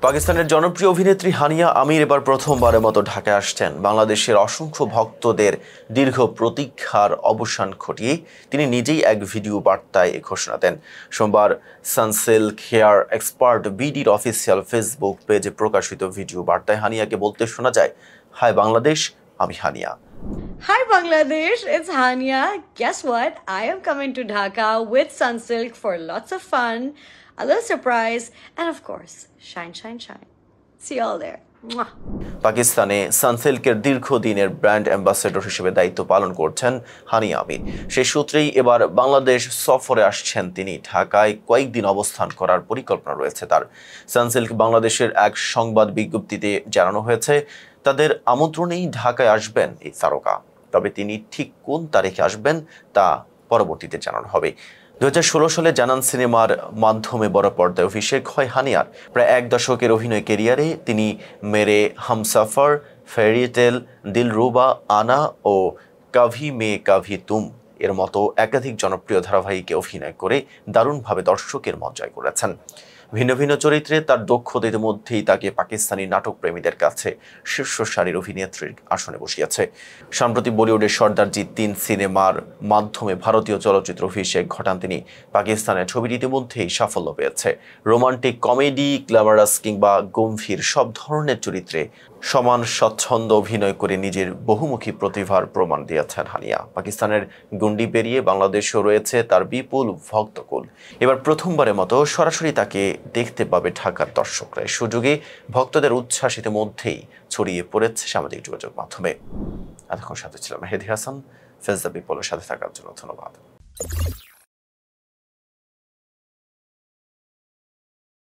পাকিস্তানের জনপ্রিয় অভিনেত্রী হানিয়া আমির এবার প্রথমবারের মতো ঢাকায় আসছেন। বাংলাদেশের অসংখ্য ভক্তদের দীর্ঘ প্রতীক্ষার অবসান ঘটিয়ে তিনি নিজেই এক ভিডিও বার্তায় এ ঘোষণা দেন। সোমবার সানসিল্ক হেয়ার এক্সপার্ট বিডির অফিসিয়াল ফেসবুক পেজে প্রকাশিত ভিডিও বার্তায় হানিয়াকে বলতে শোনা যায়, হাই বাংলাদেশ, আমি Haniyeh. Hi Bangladesh, it's Hania. Guess what? I am coming to Dhaka with Sunsilk for lots of fun, a little surprise, and of course, shine, shine, shine. See you all there. Mwah. পাকিস্তানে সানসিল্কের দীর্ঘদিনের brand ambassador হিসেবে দায়িত্ব পালন করছেন হানিয়া আমির। সেই সূত্রেই এবার বাংলাদেশ সফরে আসছেন তিনি। ঢাকায় কয়েকদিন অবস্থান করার পরিকল্পনা রয়েছে তার। সানসিল্ক বাংলাদেশের এক সংবাদ বিজ্ঞপ্তিতে জানানো হয়েছে, তাদের আমন্ত্রণেই ঢাকায় আসবেন এই তারকা। তবে তিনি ঠিক কোন তারিখে আসবেন তা পরবর্তীতে জানানো হবে। 2016 সালে জানান সিনেমার মাধ্যমে বড় পর্দায় অভিষেক হয় হানিয়ার। প্রায় এক দশকের অভিনয় ক্যারিয়ারে তিনি মেরে হামসাফার, ফেয়ারিটেল, দিলরুবা, আনা ও কাভি মে কাভি তুম এর মতো একাধিক জনপ্রিয় ধারাবাহিকে অভিনয় করে দারুণভাবে দর্শকের মন জয় করেছেন। ভিন্ন ভিন্ন চরিত্রে তার দক্ষতা ইতিমধ্যেই তাকে পাকিস্তানি নাটক প্রেমীদের কাছে শীর্ষ সারির অভিনেত্রীর আসনে বসিয়েছে। সম্প্রতি বলিউডের সর্দারজি 3 সিনেমার মাধ্যমে ভারতীয় চলচ্চিত্র অভিষেক ঘটান তিনি। পাকিস্তানের ছবিটি ইতিমধ্যেই সাফল্য পেয়েছে। রোমান্টিক, কমেডি, গ্ল্যামারাস কিংবা গম্ভীর সব ধরনের চরিত্রে সমান স্বচ্ছন্দ অভিনয় করে নিজের বহুমুখী প্রতিভার প্রমাণ দিয়েছেন হানিয়া। পাকিস্তানের গণ্ডি পেরিয়ে বাংলাদেশেও রয়েছে তার বিপুল ভক্তকুল। এবার প্রথমবারের মতো সরাসরি তাকে দেখতে পাবে ঢাকার দর্শকরা। সুযোগে ভক্তদের উচ্ছ্বাস ইতিমধ্যেই ছড়িয়ে পড়েছে সামাজিক যোগাযোগ মাধ্যমে। এতক্ষণ সাথে ছিলাম মেহেদী হাসান। ফেজ দ্য পিপলের সাথে থাকার জন্য ধন্যবাদ।